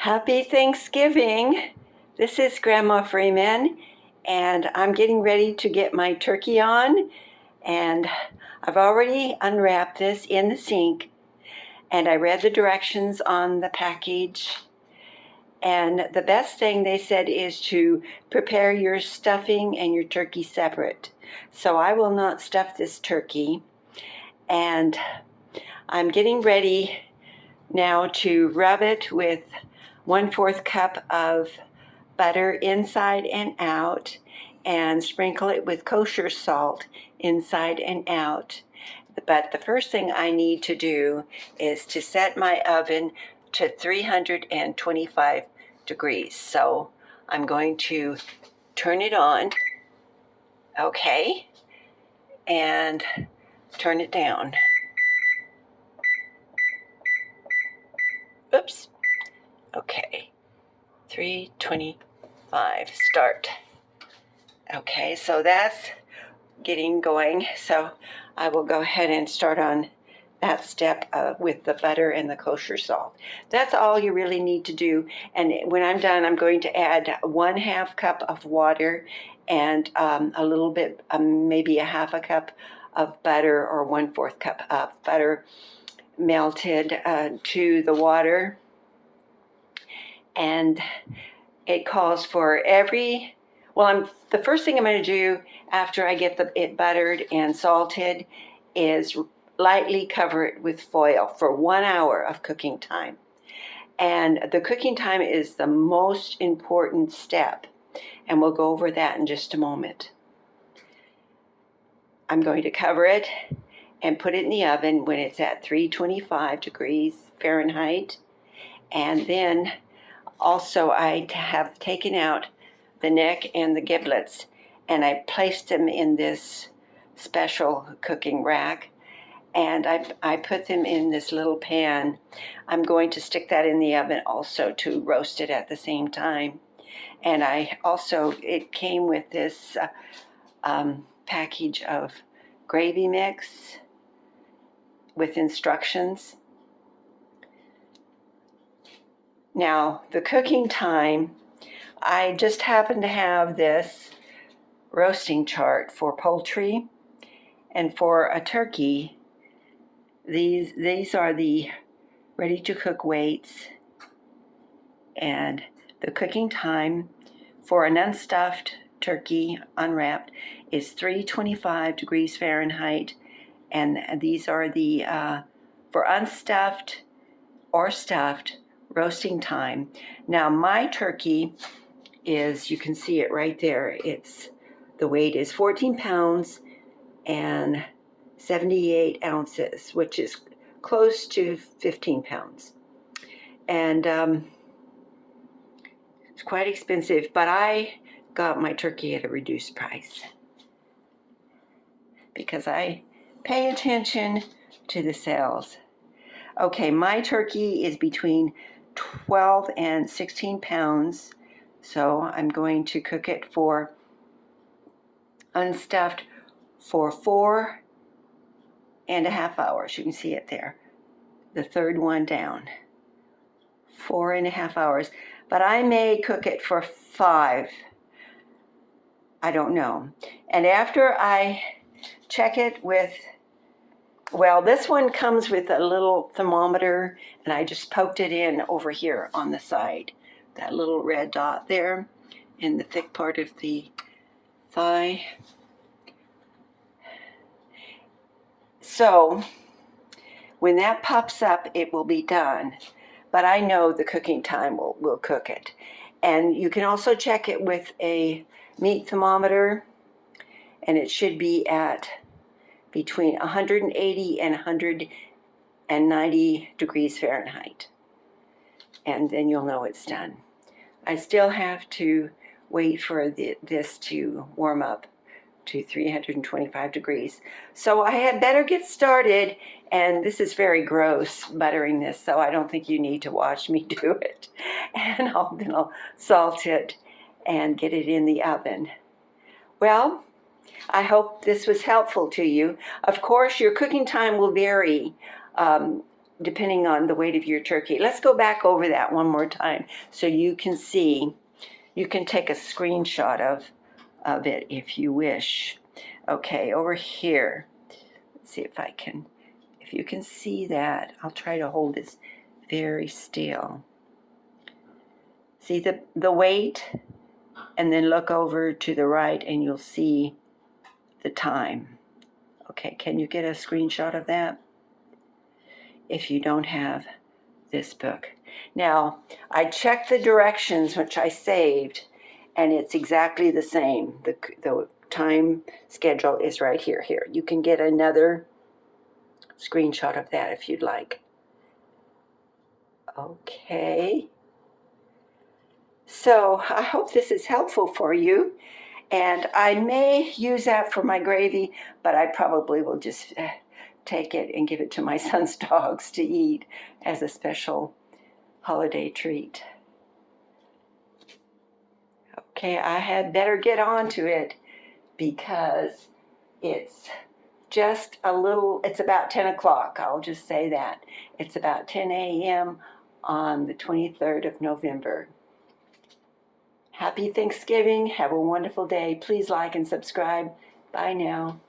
Happy Thanksgiving. This is Grandma Freeman, and I'm getting ready to get my turkey on. And I've already unwrapped this in the sink, and I read the directions on the package. And the best thing they said is to prepare your stuffing and your turkey separate. So I will not stuff this turkey. And I'm getting ready now to rub it with 1/4 cup of butter inside and out, and sprinkle it with kosher salt inside and out. But the first thing I need to do is to set my oven to 325 degrees. So I'm going to turn it on, okay, and turn it down. Oops. Okay. 325. Start. Okay, so that's getting going. So I will go ahead and start on that step with the butter and the kosher salt. That's all you really need to do. And when I'm done, I'm going to add 1/2 cup of water and a little bit, maybe 1/2 cup of butter, or 1/4 cup of butter melted to the water. And it calls for the first thing I'm going to do after I get it buttered and salted is lightly cover it with foil for 1 hour of cooking time. And the cooking time is the most important step, and we'll go over that in just a moment. I'm going to cover it and put it in the oven when it's at 325 degrees Fahrenheit. And then also I have taken out the neck and the giblets, and I placed them in this special cooking rack, and I put them in this little pan. I'm going to stick that in the oven also to roast it at the same time. And it came with this package of gravy mix with instructions. Now, the cooking time, I just happen to have this roasting chart for poultry, and for a turkey, these are the ready-to-cook weights, and the cooking time for an unstuffed turkey, unwrapped, is 325 degrees Fahrenheit, and these are the for unstuffed or stuffed roasting time. Now, my turkey is, you can see it right there, the weight is 14 pounds and 78 ounces, which is close to 15 pounds. And it's quite expensive, but I got my turkey at a reduced price because I pay attention to the sales. Okay, my turkey is between 12 and 16 pounds, so I'm going to cook it for unstuffed for 4.5 hours. You can see it there, the third one down, 4.5 hours. But I may cook it for 5. I don't know. And after I check it with, this one comes with a little thermometer, and I just poked it in over here on the side, that little red dot there in the thick part of the thigh. So when that pops up, it will be done, but I know the cooking time will cook it. And you can also check it with a meat thermometer, and it should be at between 180 and 190 degrees Fahrenheit. And then you'll know it's done. I still have to wait for this to warm up to 325 degrees. So I had better get started, and this is very gross, buttering this, so I don't think you need to watch me do it. And then I'll salt it and get it in the oven. Well, I hope this was helpful to you. Of course, your cooking time will vary depending on the weight of your turkey. Let's go back over that one more time so you can see. You can take a screenshot of it if you wish. Okay, over here. Let's see if you can see that. I'll try to hold this very still. See the weight, and then look over to the right and you'll see the time. Okay, can you get a screenshot of that? If you don't have this book. Now, I checked the directions, which I saved, and it's exactly the same. The time schedule is right here. Here, you can get another screenshot of that if you'd like. Okay. So I hope this is helpful for you. And I may use that for my gravy, but I probably will just take it and give it to my son's dogs to eat as a special holiday treat. Okay, I had better get on to it because it's just it's about 10 o'clock. I'll just say that. It's about 10 a.m. on the 23rd of November. Happy Thanksgiving. Have a wonderful day. Please like and subscribe. Bye now.